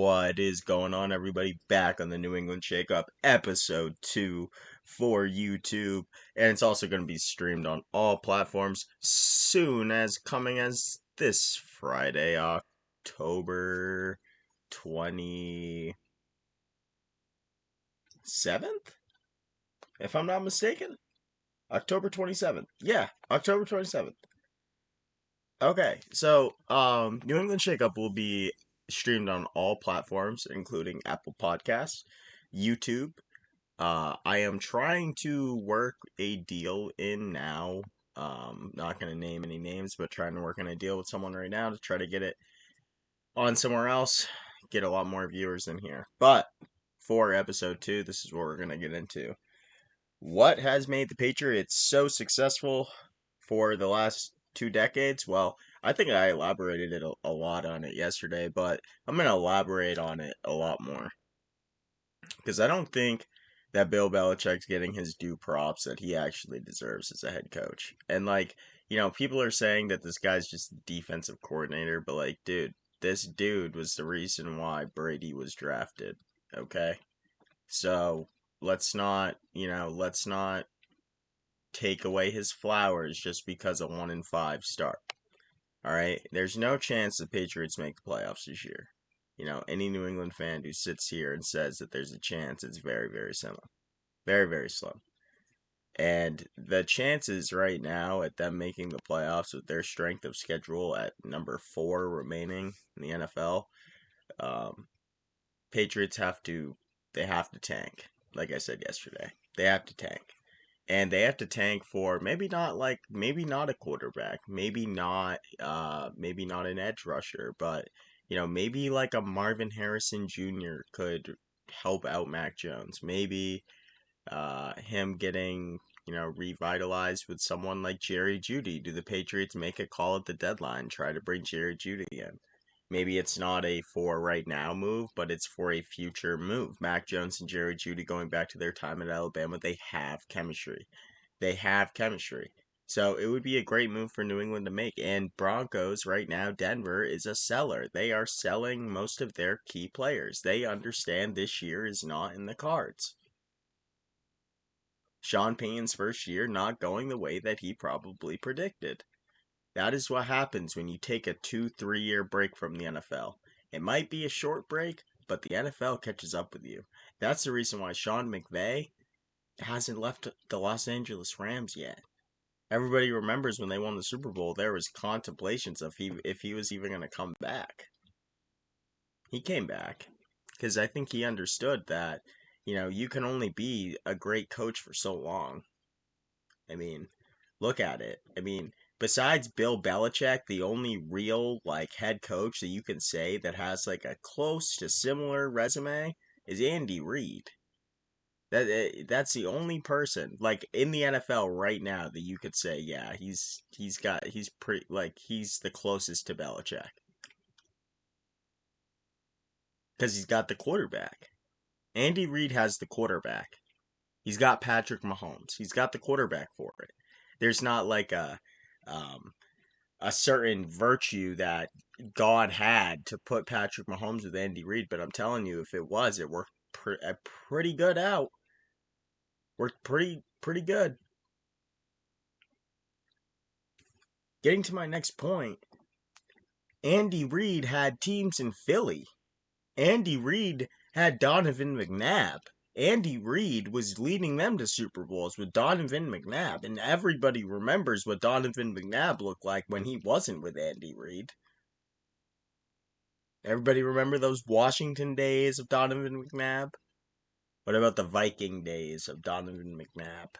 What is going on, everybody? Back on the New England Shakeup, episode 2 for YouTube. And it's also going to be streamed on all platforms soon, as coming as this Friday, October 27th, if I'm not mistaken. October 27th. Yeah, October 27th. Okay, so New England Shakeup will be streamed on all platforms, including Apple Podcasts, YouTube. I am trying to work a deal in now. Not gonna name any names, but trying to work on a deal with someone right now to try to get it on somewhere else, get a lot more viewers in here. But for episode 2, this is what we're gonna get into. What has made the Patriots so successful for the last 2 decades? Well, I think I elaborated a lot on it yesterday, but I'm going to elaborate on it a lot more. Because I don't think that Bill Belichick's getting his due props that he actually deserves as a head coach. And, people are saying that this guy's just a defensive coordinator, but, dude, this dude was the reason why Brady was drafted, okay? So, let's not take away his flowers just because a 1-5 start. All right, there's no chance the Patriots make the playoffs this year. Any New England fan who sits here and says that there's a chance, it's very, very slim, very, very slim. And the chances right now at them making the playoffs with their strength of schedule at number 4 remaining in the NFL, Patriots have to tank. Like I said yesterday, they have to tank. And they have to tank for maybe not a quarterback, maybe not an edge rusher, but maybe like a Marvin Harrison Jr. could help out Mac Jones. Maybe him getting revitalized with someone like Jerry Jeudy. Do the Patriots make a call at the deadline, try to bring Jerry Jeudy in? Maybe it's not a for right now move, but it's for a future move. Mac Jones and Jerry Jeudy, going back to their time at Alabama, they have chemistry. They have chemistry. So it would be a great move for New England to make. And Broncos right now, Denver is a seller. They are selling most of their key players. They understand this year is not in the cards. Sean Payton's first year not going the way that he probably predicted. That is what happens when you take a 2-3 year break from the NFL. It might be a short break, but the NFL catches up with you. That's the reason why Sean McVay hasn't left the Los Angeles Rams yet. Everybody remembers when they won the Super Bowl, there was contemplations of if he was even going to come back. He came back because I think he understood that, you can only be a great coach for so long. I mean, look at it. I mean, besides Bill Belichick, the only real head coach that you can say that has a close to similar resume is Andy Reid. That's the only person in the NFL right now that you could say, yeah, he's pretty he's the closest to Belichick because he's got the quarterback. Andy Reid has the quarterback. He's got Patrick Mahomes. He's got the quarterback for it. There's not a certain virtue that God had to put Patrick Mahomes with Andy Reid, but I'm telling you, if it was, it worked pretty good out. Worked pretty good. Getting to my next point, Andy Reid had teams in Philly. Andy Reid had Donovan McNabb. Andy Reid was leading them to Super Bowls with Donovan McNabb, and everybody remembers what Donovan McNabb looked like when he wasn't with Andy Reid. Everybody remember those Washington days of Donovan McNabb? What about the Viking days of Donovan McNabb?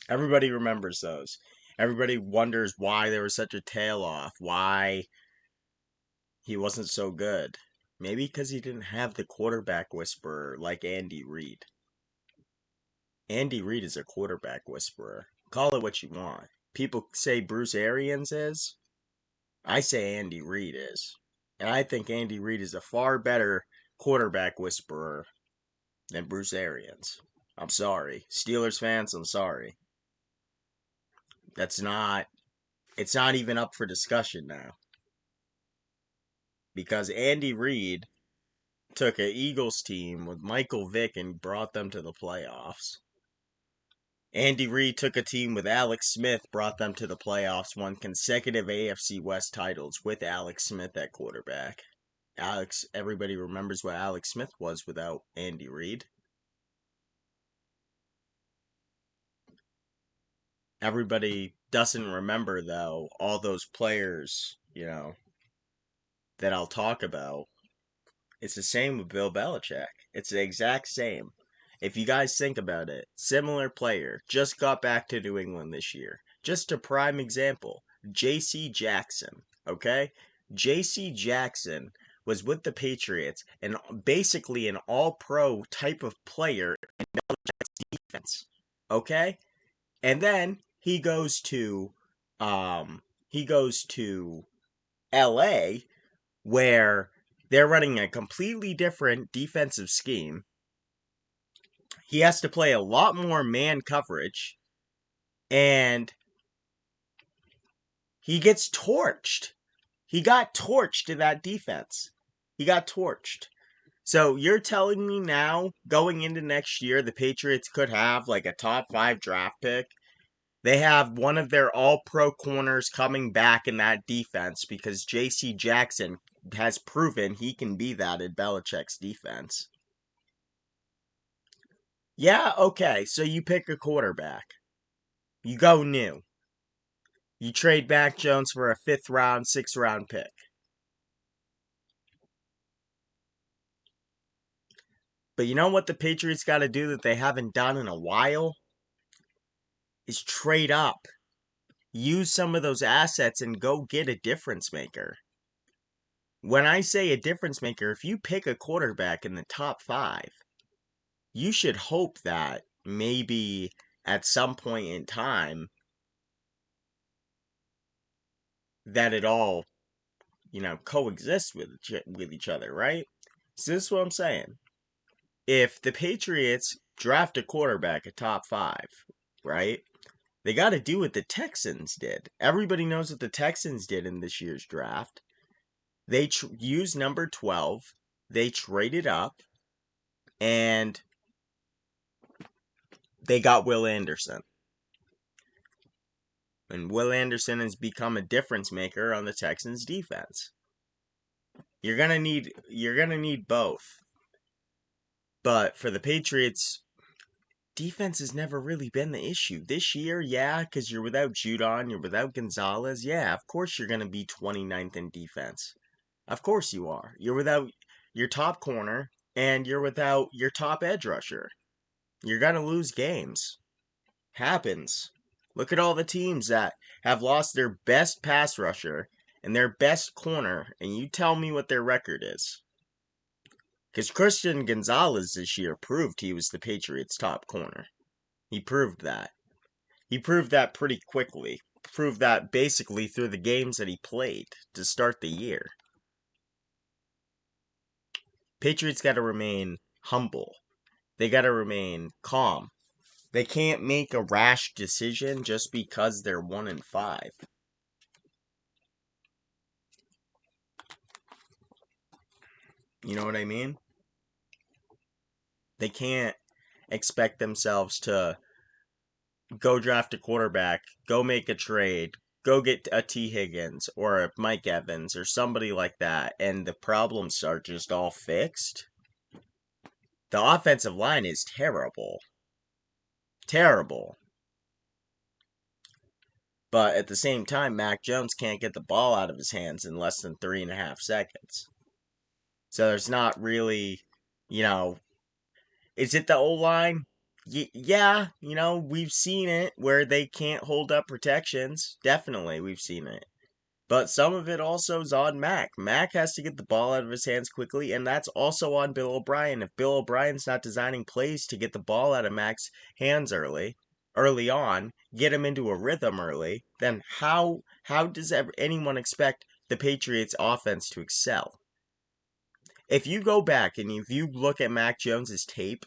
Everybody remembers those. Everybody wonders why there was such a tail off, why he wasn't so good. Maybe because he didn't have the quarterback whisperer like Andy Reid. Andy Reid is a quarterback whisperer. Call it what you want. People say Bruce Arians is. I say Andy Reid is. And I think Andy Reid is a far better quarterback whisperer than Bruce Arians. I'm sorry. Steelers fans, I'm sorry. It's not even up for discussion now. because Andy Reid took an Eagles team with Michael Vick and brought them to the playoffs. Andy Reid took a team with Alex Smith, brought them to the playoffs, won consecutive AFC West titles with Alex Smith at quarterback. Everybody remembers what Alex Smith was without Andy Reid. Everybody doesn't remember, though, all those players, that I'll talk about. It's the same with Bill Belichick. It's the exact same. If you guys think about it, similar player, just got back to New England this year. Just a prime example, J.C. Jackson, okay? J.C. Jackson was with the Patriots and basically an all-pro type of player in Belichick's defense, okay? And then he goes to LA, where they're running a completely different defensive scheme. He has to play a lot more man coverage, and he gets torched. He got torched in that defense. He got torched. So you're telling me now, going into next year, the Patriots could have like a top 5 draft pick? They have one of their all-pro corners coming back in that defense because J.C. Jackson has proven he can be that in Belichick's defense. Yeah, okay, so you pick a quarterback. You go new. You trade Mac Jones for a 5th round, 6th round pick. But you know what the Patriots got to do that they haven't done in a while? Is trade up. Use some of those assets and go get a difference maker. When I say a difference maker, if you pick a quarterback in the top 5, you should hope that maybe at some point in time that it all, coexists with each other, right? So this is what I'm saying. If the Patriots draft a quarterback at top 5, right? They got to do what the Texans did. Everybody knows what the Texans did in this year's draft. They used number 12. They traded up. And they got Will Anderson. And Will Anderson has become a difference maker on the Texans defense. You're gonna need both. But for the Patriots, defense has never really been the issue. This year, yeah, because you're without Judon, you're without Gonzalez. Yeah, of course you're gonna be 29th in defense. Of course you are. You're without your top corner, and you're without your top edge rusher. You're gonna lose games. Happens. Look at all the teams that have lost their best pass rusher and their best corner, and you tell me what their record is. Because Christian Gonzalez this year proved he was the Patriots' top corner. He proved that. He proved that pretty quickly. Proved that basically through the games that he played to start the year. Patriots got to remain humble. They got to remain calm. They can't make a rash decision just because they're 1-5. You know what I mean? They can't expect themselves to go draft a quarterback, go make a trade, go get a T. Higgins or a Mike Evans or somebody like that, and the problems are just all fixed. The offensive line is terrible. Terrible. But at the same time, Mac Jones can't get the ball out of his hands in less than 3.5 seconds. So there's not really, is it the O-line? Yeah, we've seen it where they can't hold up protections. Definitely, we've seen it. But some of it also is on Mac. Mac has to get the ball out of his hands quickly, and that's also on Bill O'Brien. If Bill O'Brien's not designing plays to get the ball out of Mac's hands early on, get him into a rhythm early, then how does anyone expect the Patriots offense to excel? If you go back and if you look at Mac Jones's tape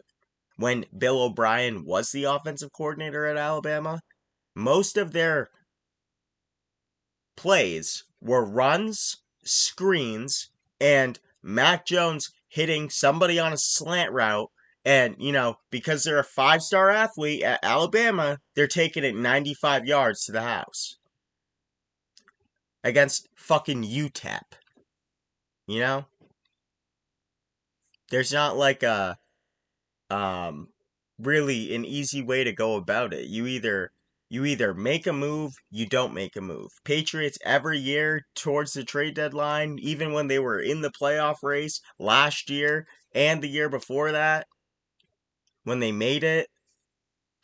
when Bill O'Brien was the offensive coordinator at Alabama, most of their plays were runs, screens, and Mac Jones hitting somebody on a slant route. And, because they're a 5-star athlete at Alabama, they're taking it 95 yards to the house against fucking UTEP. You know? There's not like a um really an easy way to go about it. You either make a move, you don't make a move. Patriots every year towards the trade deadline, even when they were in the playoff race last year and the year before that, when they made it,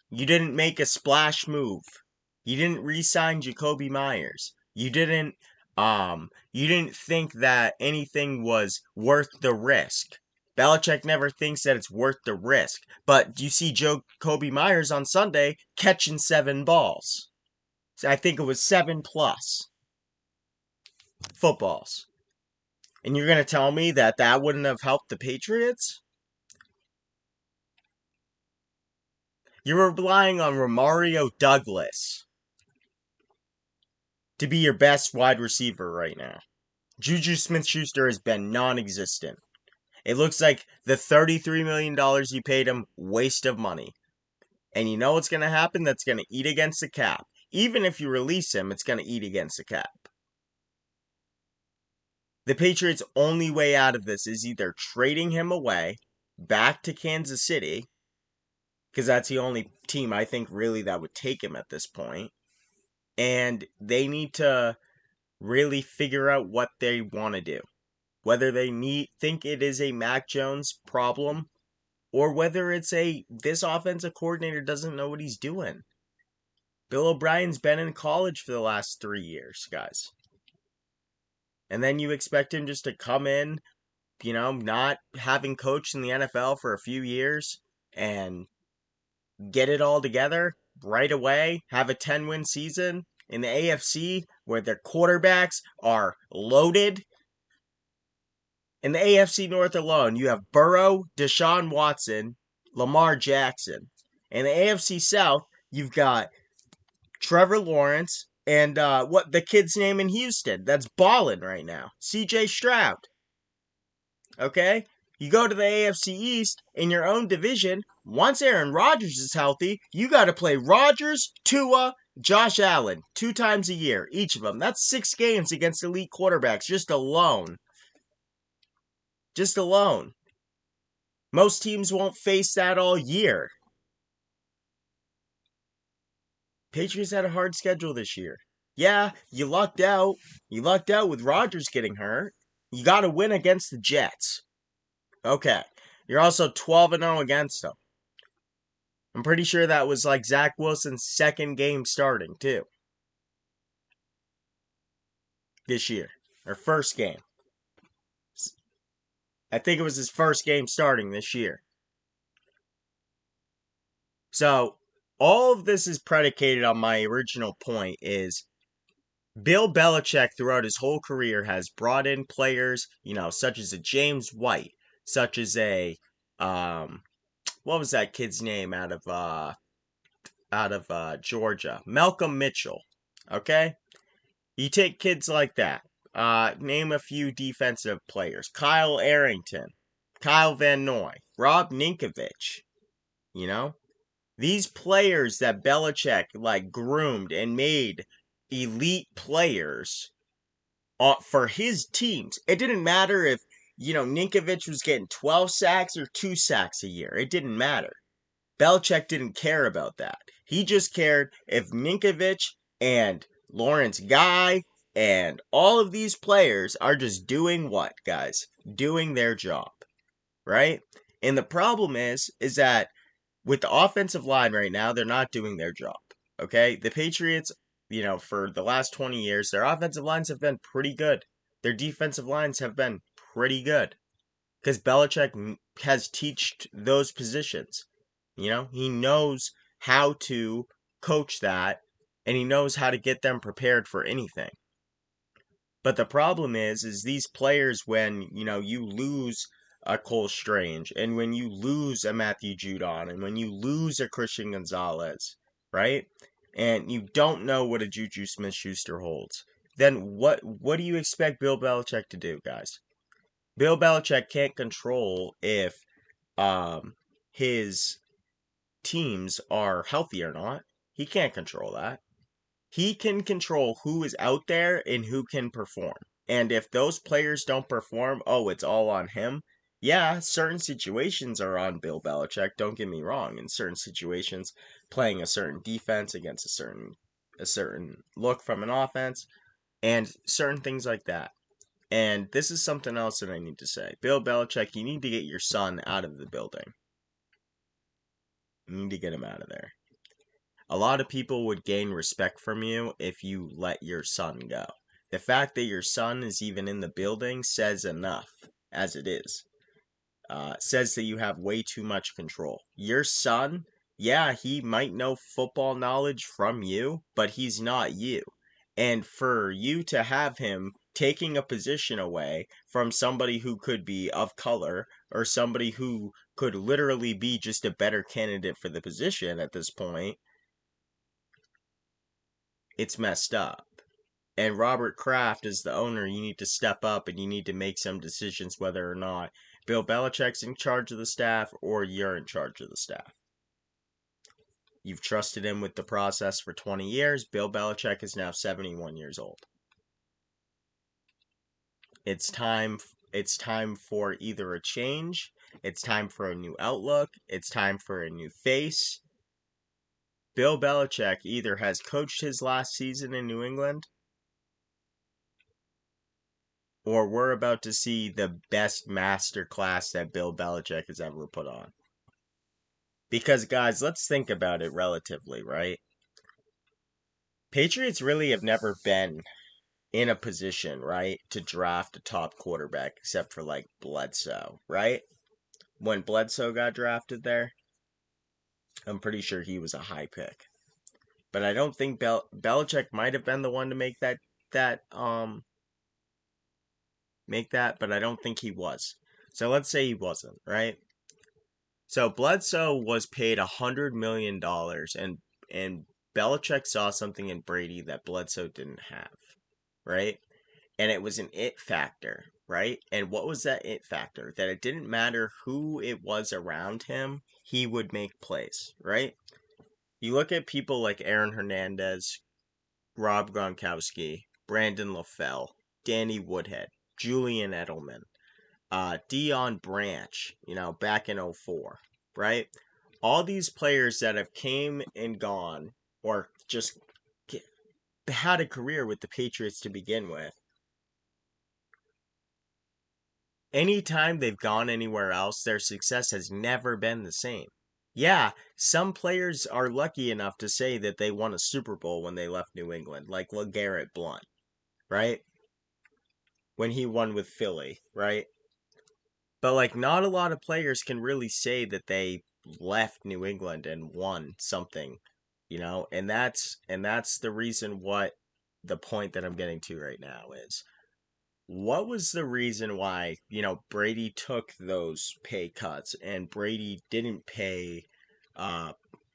you didn't make a splash move. You didn't re-sign Jacoby Myers. You didn't think that anything was worth the risk. Belichick never thinks that it's worth the risk. But you see Jacoby Myers on Sunday catching 7 balls. So I think it was 7 plus footballs. And you're going to tell me that that wouldn't have helped the Patriots? You're relying on Romario Douglas to be your best wide receiver right now. Juju Smith-Schuster has been non-existent. It looks like the $33 million you paid him, waste of money. And you know what's going to happen? That's going to eat against the cap. Even if you release him, it's going to eat against the cap. The Patriots' only way out of this is either trading him away back to Kansas City, because that's the only team I think really that would take him at this point. And they need to really figure out what they want to do. Whether they think it is a Mac Jones problem or whether it's this offensive coordinator doesn't know what he's doing. Bill O'Brien's been in college for the last 3 years, guys. And then you expect him just to come in, not having coached in the NFL for a few years and get it all together right away, have a 10-win season in the AFC where their quarterbacks are loaded. In the AFC North alone, you have Burrow, Deshaun Watson, Lamar Jackson. In the AFC South, you've got Trevor Lawrence and what the kid's name in Houston that's balling right now, CJ Stroud. Okay? You go to the AFC East in your own division. Once Aaron Rodgers is healthy, you got to play Rodgers, Tua, Josh Allen 2 times a year, each of them. That's 6 games against elite quarterbacks just alone. Just alone. Most teams won't face that all year. Patriots had a hard schedule this year. Yeah, you lucked out. You lucked out with Rodgers getting hurt. You got to win against the Jets. Okay. You're also 12-0 against them. I'm pretty sure that was like Zach Wilson's second game starting, too. This year. Or first game. I think it was his first game starting this year. So, all of this is predicated on my original point is Bill Belichick throughout his whole career has brought in players, such as a James White, such as a what was that kid's name out of Georgia? Malcolm Mitchell. Okay? You take kids like that. Name a few defensive players. Kyle Arrington, Kyle Van Noy, Rob Ninkovich. These players that Belichick groomed and made elite players for his teams. It didn't matter if, Ninkovich was getting 12 sacks or 2 sacks a year. It didn't matter. Belichick didn't care about that. He just cared if Ninkovich and Lawrence Guy and all of these players are just doing what, guys? Doing their job, right? And the problem is that with the offensive line right now, they're not doing their job. Okay? The Patriots, for the last 20 years, their offensive lines have been pretty good. Their defensive lines have been pretty good. Because Belichick has taught those positions. He knows how to coach that, and he knows how to get them prepared for anything. But the problem is these players, when, you lose a Cole Strange, and when you lose a Matthew Judon, and when you lose a Christian Gonzalez, right? And you don't know what a Juju Smith-Schuster holds, then what do you expect Bill Belichick to do, guys? Bill Belichick can't control if his teams are healthy or not. He can't control that. He can control who is out there and who can perform. And if those players don't perform, oh, it's all on him. Yeah, certain situations are on Bill Belichick, don't get me wrong. In certain situations, playing a certain defense against a certain look from an offense and certain things like that. And this is something else that I need to say. Bill Belichick, you need to get your son out of the building. You need to get him out of there. A lot of people would gain respect from you if you let your son go. The fact that your son is even in the building says enough, as it is. Says that you have way too much control. Your son, yeah, he might know football knowledge from you, but he's not you. And for you to have him taking a position away from somebody who could be of color or somebody who could literally be just a better candidate for the position at this point, it's messed up. And Robert Kraft, as the owner, you need to step up and you need to make some decisions whether or not Bill Belichick's in charge of the staff or you're in charge of the staff. You've trusted him with the process for 20 years. Bill Belichick is now 71 years old. It's time for either a change, it's time for a new outlook, it's time for a new face. Bill Belichick either has coached his last season in New England or we're about to see the best master class that Bill Belichick has ever put on. Because, guys, let's think about it relatively, right? Patriots really have never been in a position, right, to draft a top quarterback except for like Bledsoe, right? When Bledsoe got drafted there, I'm pretty sure he was a high pick. But I don't think Belichick might have been the one to that make that, but I don't think he was. So let's say he wasn't, right? So Bledsoe was paid $100 million, and Belichick saw something in Brady that Bledsoe didn't have, right? And it was an it factor, right? And what was that it factor? That it didn't matter who it was around him, he would make plays, right? You look at people like Aaron Hernandez, Rob Gronkowski, Brandon LaFell, Danny Woodhead, Julian Edelman, Dion Branch, back in '04, right? All these players that have came and gone or just had a career with the Patriots to begin with. Anytime they've gone anywhere else, their success has never been the same. Yeah, some players are lucky enough to say that they won a Super Bowl when they left New England, like LeGarrette Blount, right? When he won with Philly, right? But like not a lot of players can really say that they left New England and won something, and that's the reason what the point that I'm getting to right now is. What was the reason why, Brady took those pay cuts and Brady didn't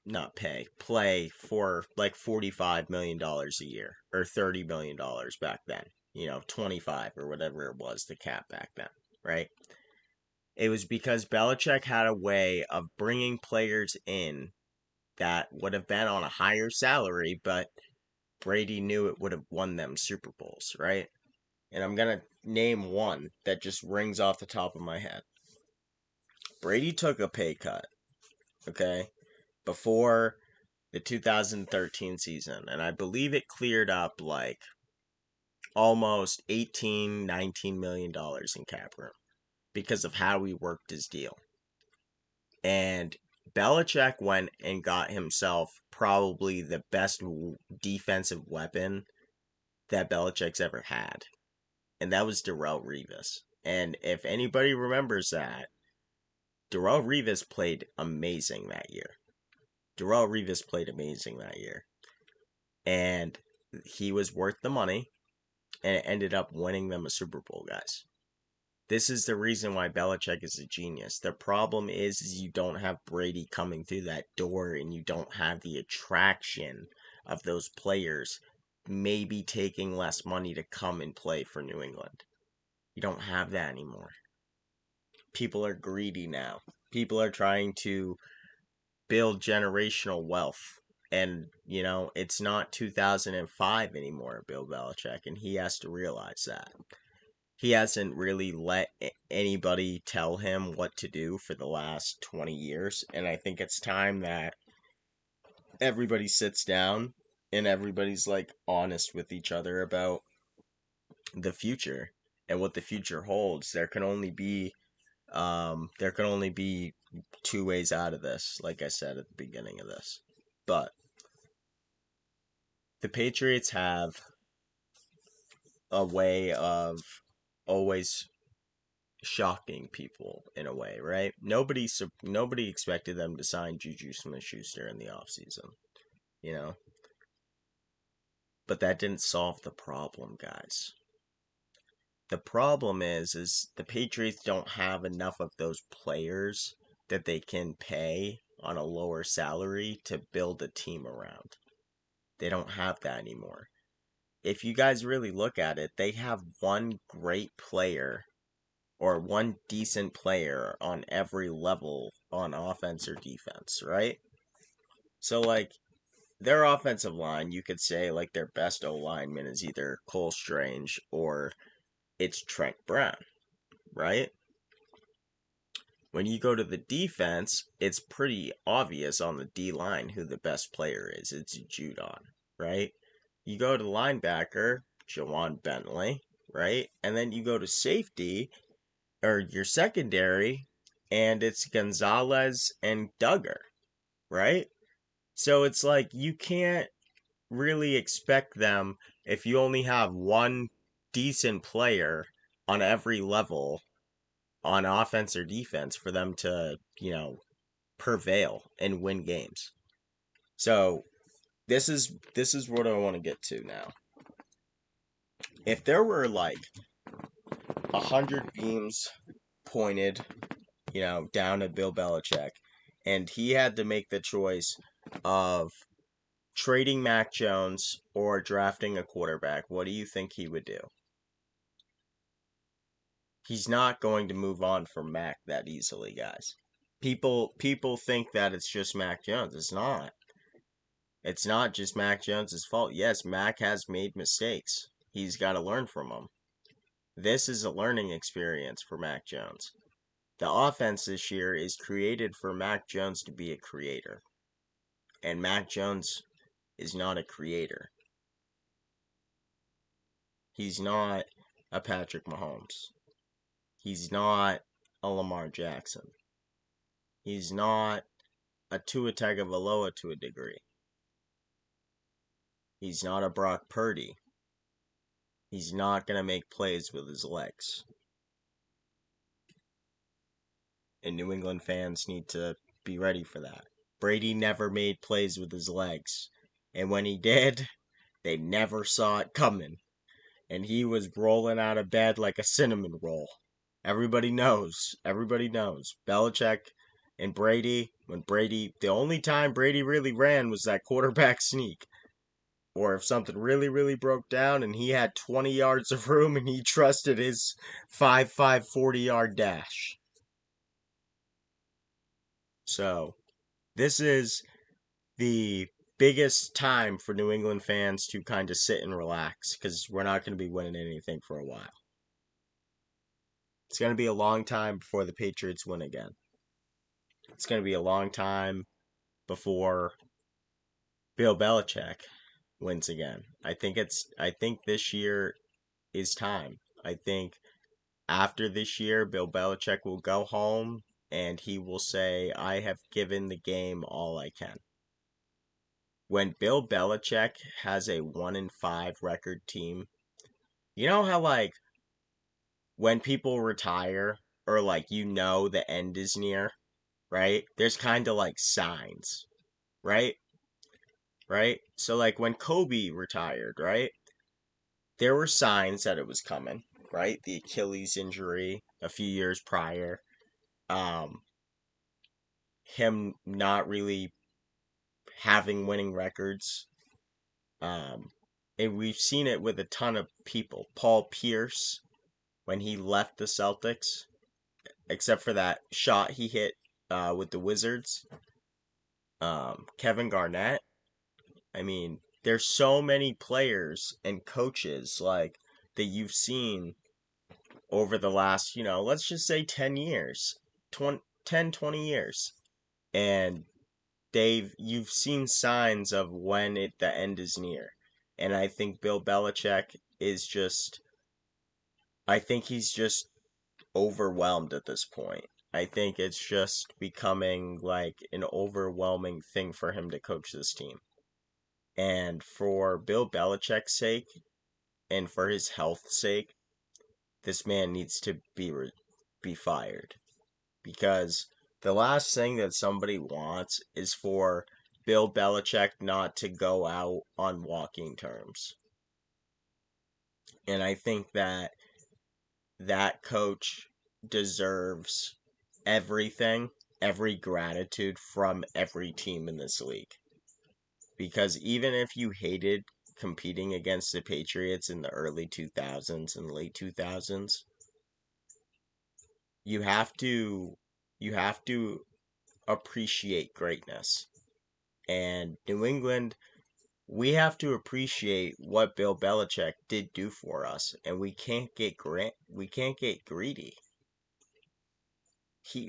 not play for like $45 million a year or $30 million back then, 25 or whatever it was, the cap back then, right? It was because Belichick had a way of bringing players in that would have been on a higher salary, but Brady knew it would have won them Super Bowls, right? And I'm going to name one that just rings off the top of my head. Brady took a pay cut, okay, before the 2013 season, and I believe it cleared up like almost 18, $19 million in cap room because of how he worked his deal. And Belichick went and got himself probably the best defensive weapon that Belichick's ever had, and that was Darrelle Revis. And if anybody remembers that, Darrelle Revis played amazing that year. Darrelle Revis played amazing that year. And he was worth the money, and it ended up winning them a Super Bowl, guys. This is the reason why Belichick is a genius. The problem is you don't have Brady coming through that door, and you don't have the attraction of those players maybe taking less money to come and play for New England. You don't have that anymore. people are greedy now. People are trying to build generational wealth. And, it's not 2005 anymore, Bill Belichick, and he has to realize that. He hasn't really let anybody tell him what to do for the last 20 years, and I think it's time that everybody sits down and everybody's like honest with each other about the future and what the future holds. There can only be two ways out of this, like I said at the beginning of this. But the Patriots have a way of always shocking people in a way, right? Nobody expected them to sign Juju Smith-Schuster in the offseason, you know? But that didn't solve the problem, guys. The problem is the Patriots don't have enough of those players that they can pay on a lower salary to build a team around. They don't have that anymore. If you guys really look at it, they have one great player or one decent player on every level on offense or defense, right? So, like, their offensive line, you could say, like, their best O lineman is either Cole Strange or it's Trent Brown, right? When you go to the defense, it's pretty obvious on the D line who the best player is. It's Judon, right? You go to linebacker, Jawan Bentley, right? And then you go to safety, or your secondary, and it's Gonzalez and Duggar, right? So it's like you can't really expect them if you only have one decent player on every level on offense or defense for them to, prevail and win games. So this is what I want to get to now. If there were like 100 beams pointed, down at Bill Belichick, and he had to make the choice of trading Mac Jones or drafting a quarterback, what do you think he would do? He's not going to move on from Mac that easily, guys. People think that it's just Mac Jones. It's not. It's not just Mac Jones' fault. Yes, Mac has made mistakes. He's got to learn from them. This is a learning experience for Mac Jones. The offense this year is created for Mac Jones to be a creator. And Mac Jones is not a creator. He's not a Patrick Mahomes. He's not a Lamar Jackson. He's not a Tua Tagovailoa to a degree. He's not a Brock Purdy. He's not going to make plays with his legs. And New England fans need to be ready for that. Brady never made plays with his legs. And when he did, they never saw it coming. And he was rolling out of bed like a cinnamon roll. Everybody knows. Everybody knows. Belichick and Brady, the only time Brady really ran was that quarterback sneak. Or if something really, really broke down and he had 20 yards of room and he trusted his 5'5", 40-yard dash. So, this is the biggest time for New England fans to kind of sit and relax because we're not going to be winning anything for a while. It's going to be a long time before the Patriots win again. It's going to be a long time before Bill Belichick wins again. I think this year is time. I think after this year, Bill Belichick will go home and he will say, I have given the game all I can. When Bill Belichick has a 1-5 record team, you know how like when people retire or like the end is near, right? There's kind of like signs, right? Right? So like when Kobe retired, right? There were signs that it was coming, right? The Achilles injury a few years prior, um, him not really having winning records, and we've seen it with a ton of people. Paul Pierce, when he left the Celtics, except for that shot he hit with the Wizards. Kevin Garnett. I mean, there's so many players and coaches like that you've seen over the last, let's just say 10 years, 20, 10, 20 years. And you've seen signs of when the end is near. And I think Bill Belichick is just I think he's just overwhelmed at this point. I think it's just becoming like an overwhelming thing for him to coach this team. And for Bill Belichick's sake and for his health's sake, this man needs to be fired because the last thing that somebody wants is for Bill Belichick not to go out on walking terms. And I think that coach deserves everything, every gratitude from every team in this league. Because even if you hated competing against the Patriots in the early 2000s and late 2000s, you have to you have to appreciate greatness. And New England, we have to appreciate what Bill Belichick did do for us, and we can't get greedy.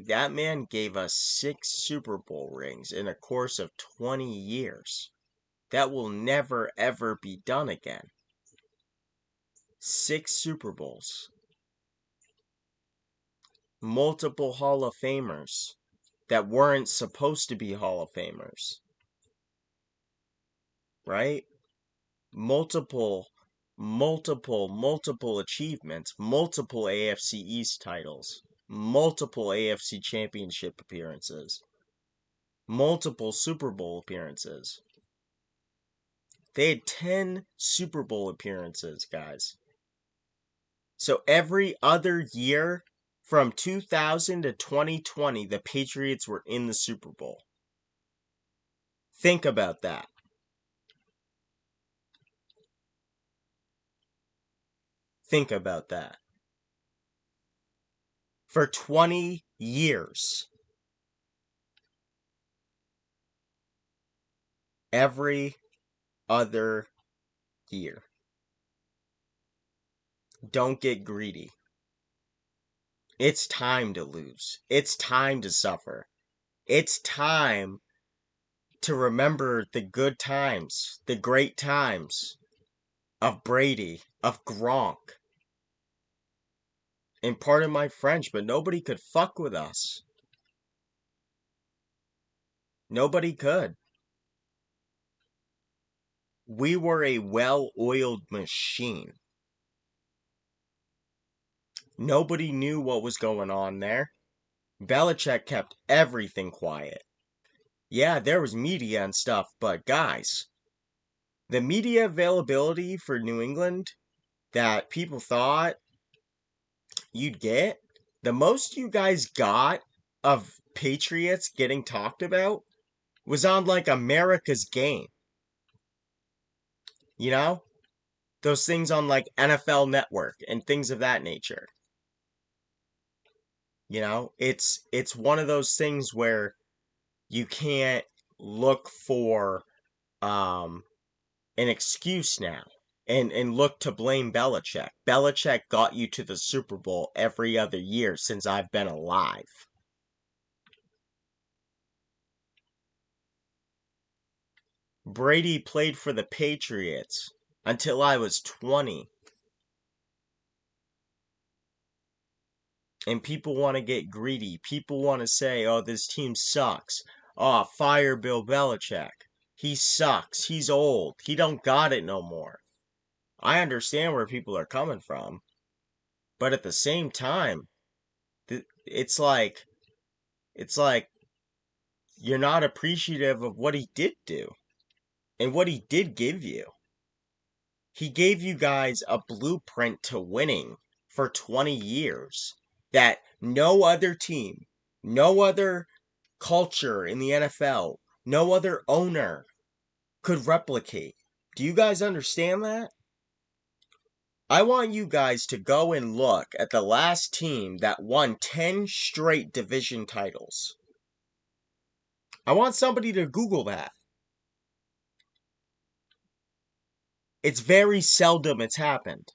That man gave us 6 Super Bowl rings in a course of 20 years. That will never ever be done again. 6 Super Bowls. Multiple Hall of Famers that weren't supposed to be Hall of Famers. Right? Multiple achievements, multiple AFC East titles, multiple AFC Championship appearances, multiple Super Bowl appearances. They had 10 Super Bowl appearances, guys. So every other year from 2000 to 2020, the Patriots were in the Super Bowl. Think about that. Think about that. For 20 years. Every other year. Don't get greedy. It's time to lose. It's time to suffer. It's time to remember the good times, the great times of Brady, of Gronk. And pardon my French, but nobody could fuck with us. Nobody could. We were a well-oiled machine. Nobody knew what was going on there. Belichick kept everything quiet. Yeah, there was media and stuff, but guys, the media availability for New England that people thought you'd get, the most you guys got of Patriots getting talked about was on like America's Game. You know? Those things on like NFL Network and things of that nature. It's one of those things where you can't look for um an excuse now and look to blame Belichick. Belichick got you to the Super Bowl every other year since I've been alive. Brady played for the Patriots until I was 20. And people want to get greedy. People want to say, oh, this team sucks. Oh, fire Bill Belichick. He sucks. He's old. He don't got it no more. I understand where people are coming from. But at the same time, it's like you're not appreciative of what he did do and what he did give you. He gave you guys a blueprint to winning for 20 years that no other team, no other culture in the NFL, no other owner could replicate. Do you guys understand that? I want you guys to go and look at the last team that won 10 straight division titles. I want somebody to Google that. It's very seldom it's happened.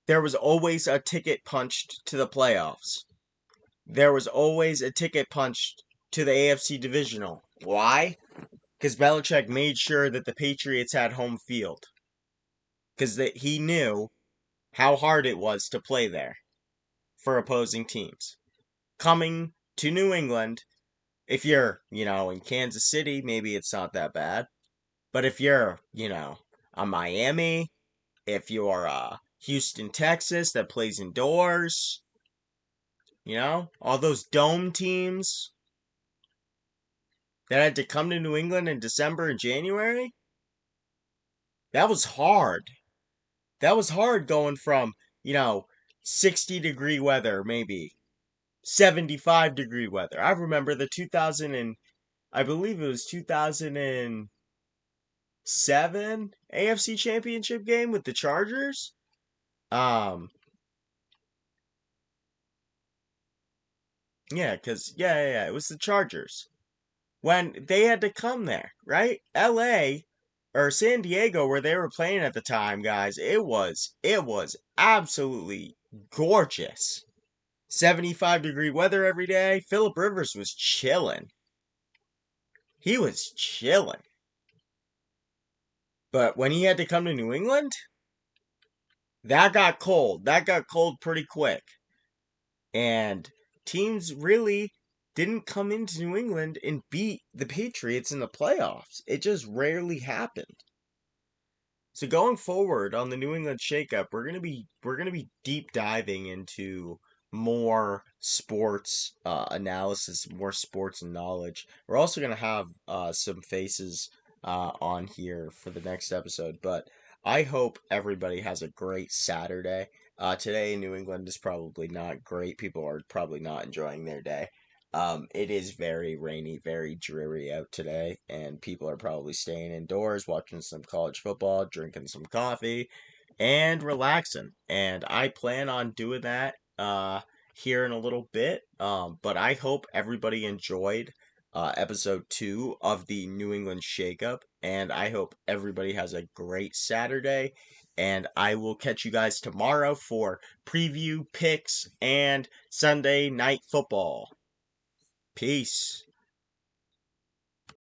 There was always a ticket punched to the playoffs. There was always a ticket punched to the AFC divisional. Why? Because Belichick made sure that the Patriots had home field. Because he knew how hard it was to play there for opposing teams. Coming to New England, if you're, in Kansas City, maybe it's not that bad. But if you're, a Miami, if you're Houston, Texas that plays indoors, all those dome teams that had to come to New England in December and January, that was hard. That was hard going from, you know, 60-degree weather, maybe 75-degree weather. I remember the 2000 and I believe it was 2007 AFC Championship game with the Chargers. Um, yeah, it was the Chargers when they had to come there, right? LA or San Diego where they were playing at the time, guys. It was absolutely gorgeous. 75-degree weather every day. Philip Rivers was chilling. He was chilling. But when he had to come to New England, that got cold. That got cold pretty quick. And teams really didn't come into New England and beat the Patriots in the playoffs. It just rarely happened. So going forward on the New England shakeup, we're gonna be deep diving into more sports analysis, more sports knowledge. We're also gonna have some faces on here for the next episode, but I hope everybody has a great Saturday. Today in New England is probably not great. People are probably not enjoying their day. It is very rainy, very dreary out today, and people are probably staying indoors, watching some college football, drinking some coffee, and relaxing. And I plan on doing that here in a little bit. But I hope everybody enjoyed episode 2 of the New England Shakeup, and I hope everybody has a great Saturday. And I will catch you guys tomorrow for preview picks and Sunday night football. Peace.